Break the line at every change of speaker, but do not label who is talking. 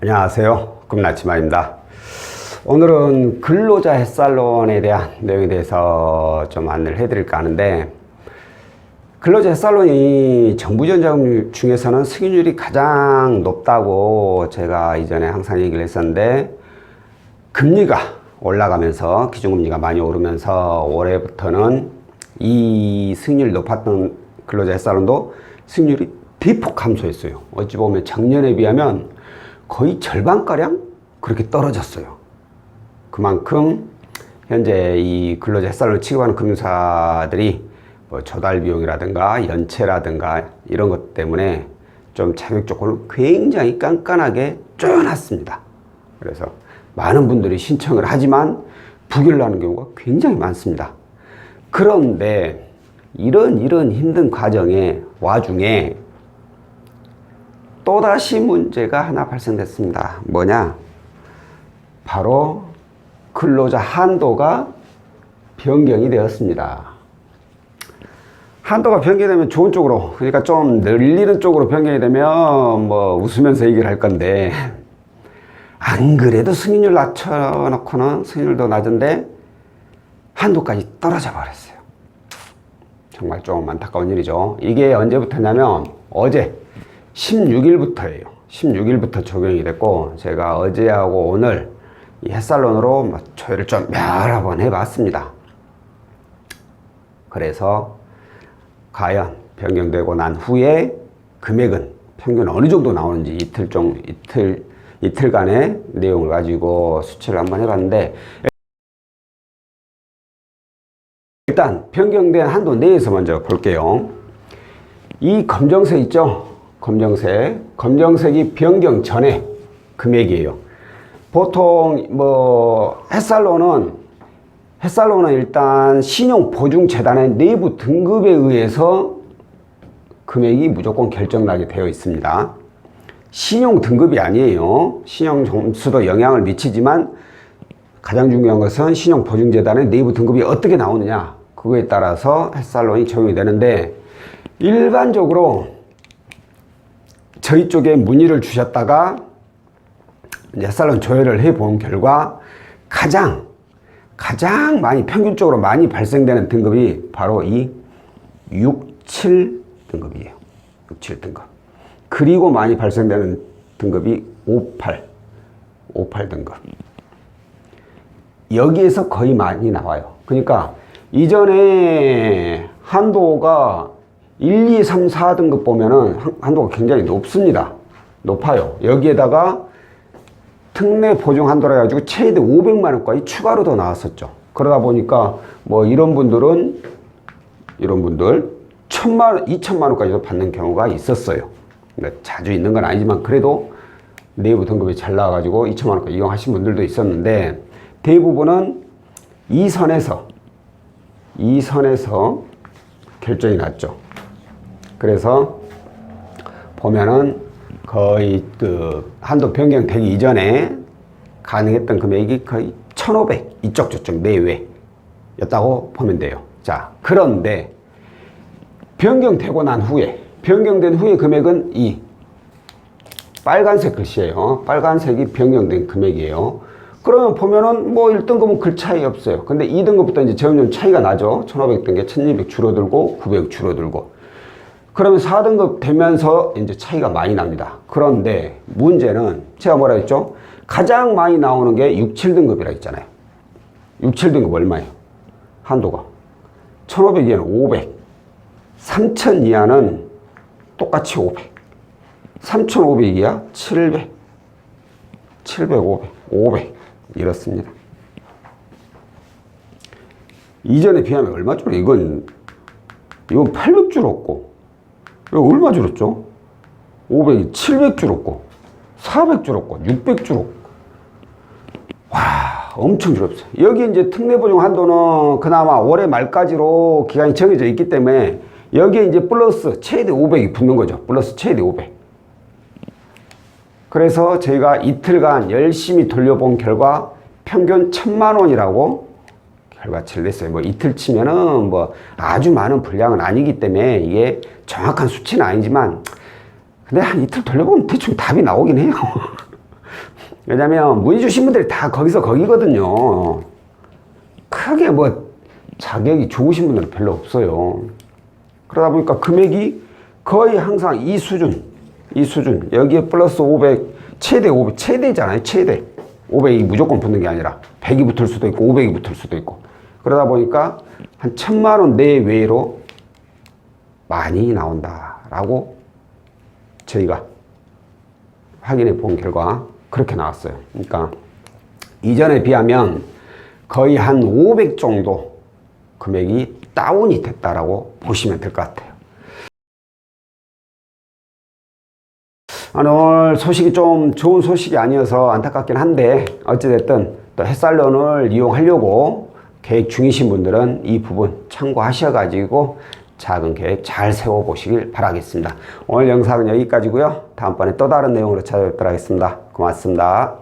안녕하세요. 꿈나치마입니다. 오늘은 근로자 햇살론에 대한 내용에 대해서 좀 안내를 해드릴까 하는데, 근로자 햇살론이 정부전자금 중에서는 승인율이 가장 높다고 제가 이전에 항상 얘기를 했었는데, 금리가 올라가면서 기준금리가 많이 오르면서 올해부터는 이 승인율이 높았던 근로자 햇살론도 승인율이 대폭 감소했어요. 어찌 보면 작년에 비하면 거의 절반가량 그렇게 떨어졌어요. 그만큼 현재 이 근로자 햇살론을 취급하는 금융사들이 뭐 조달 비용이라든가 연체라든가 이런 것 때문에 좀 자격 조건을 굉장히 깐깐하게 쪼여놨습니다. 그래서 많은 분들이 신청을 하지만 부결을 하는 경우가 굉장히 많습니다. 그런데 이런 힘든 과정의 와중에 또다시 문제가 하나 발생됐습니다. 뭐냐? 바로 근로자 한도가 변경이 되었습니다. 한도가 변경되면 좋은 쪽으로, 그러니까 좀 늘리는 쪽으로 변경이 되면 뭐 웃으면서 얘기를 할 건데, 안 그래도 승인율 낮춰놓고는 승인율도 낮은데 한도까지 떨어져 버렸어요. 정말 좀 안타까운 일이죠. 이게 언제부터냐면 어제 16일부터예요. 16일부터 적용이 됐고, 제가 어제하고 오늘 이 햇살론으로 조회를 좀 여러 번 해봤습니다. 그래서 과연 변경되고 난 후에 금액은 평균 어느 정도 나오는지 이틀간의 내용을 가지고 수치를 한번 해봤는데, 일단 변경된 한도 내에서 먼저 볼게요. 이 검정색 있죠? 검정색이 변경 전에 금액이에요. 보통 뭐 햇살론은 일단 신용보증재단의 내부 등급에 의해서 금액이 무조건 결정나게 되어 있습니다. 신용 등급이 아니에요. 신용 점수도 영향을 미치지만 가장 중요한 것은 신용보증재단의 내부 등급이 어떻게 나오느냐, 그거에 따라서 햇살론이 적용이 되는데, 일반적으로 저희 쪽에 문의를 주셨다가 햇살론 조회를 해본 결과 가장 많이 평균적으로 많이 발생되는 등급이 바로 이 67 등급이에요. 67 등급. 그리고 많이 발생되는 등급이 58 등급. 여기에서 거의 많이 나와요. 그러니까 이전에 한도가 1, 2, 3, 4등급 보면은 한도가 굉장히 높습니다. 높아요. 여기에다가 특례 보증 한도라 해가지고 최대 500만원까지 추가로 더 나왔었죠. 그러다 보니까 뭐 이런 분들 1000만원, 2000만원까지도 받는 경우가 있었어요. 그러니까 자주 있는 건 아니지만 그래도 내부 등급이 잘 나와가지고 2000만원까지 이용하신 분들도 있었는데, 대부분은 이 선에서 결정이 났죠. 그래서 보면은 거의 그 한도 변경되기 이전에 가능했던 금액이 거의 1500 이쪽 저쪽 내외였다고 보면 돼요. 자, 그런데 변경되고 난 후에, 변경된 후에 금액은 이 빨간색 글씨예요. 빨간색이 변경된 금액이에요. 그러면 보면은 뭐 1등급은 글 차이 없어요. 근데 2등급부터 이제 점점 차이가 나죠. 1500 된 게 1200 줄어들고 900 줄어들고. 그러면 4등급 되면서 이제 차이가 많이 납니다. 그런데 문제는 제가 뭐라 했죠? 가장 많이 나오는 게 6, 7등급이라 했잖아요. 6, 7등급 얼마예요? 한도가 1500 이하는 500, 3000 이하는 똑같이 500, 3500 이하 700, 500 이렇습니다. 이전에 비하면 얼마 줄어? 이건 800 줄었고, 이거 얼마 줄었죠? 500이 700 줄었고, 400 줄었고, 600 줄었고. 와, 엄청 줄었어요. 여기 이제 특례보증 한도는 그나마 올해 말까지로 기간이 정해져 있기 때문에 여기에 이제 플러스 최대 500이 붙는 거죠. 플러스 최대 500. 그래서 저희가 이틀간 열심히 돌려본 결과 평균 1000만원이라고 결과치를 냈어요. 뭐 이틀 치면은 뭐 아주 많은 분량은 아니기 때문에 이게 정확한 수치는 아니지만, 근데 한 이틀 돌려보면 대충 답이 나오긴 해요. 왜냐면 문의 주신 분들이 다 거기서 거기거든요. 크게 뭐 자격이 좋으신 분들은 별로 없어요. 그러다 보니까 금액이 거의 항상 이 수준 여기에 플러스 500 최대 500 최대잖아요. 최대 500이 무조건 붙는 게 아니라 100이 붙을 수도 있고 500이 붙을 수도 있고 그러다 보니까 한 1000만 원 내외로 많이 나온다라고 저희가 확인해 본 결과 그렇게 나왔어요. 그러니까 이전에 비하면 거의 한 500 정도 금액이 다운이 됐다라고 보시면 될 것 같아요. 오늘 소식이 좀 좋은 소식이 아니어서 안타깝긴 한데 어찌됐든 또 햇살론을 이용하려고 계획 중이신 분들은 이 부분 참고하셔가지고 작은 계획 잘 세워보시길 바라겠습니다. 오늘 영상은 여기까지고요. 다음번에 또 다른 내용으로 찾아뵙도록 하겠습니다. 고맙습니다.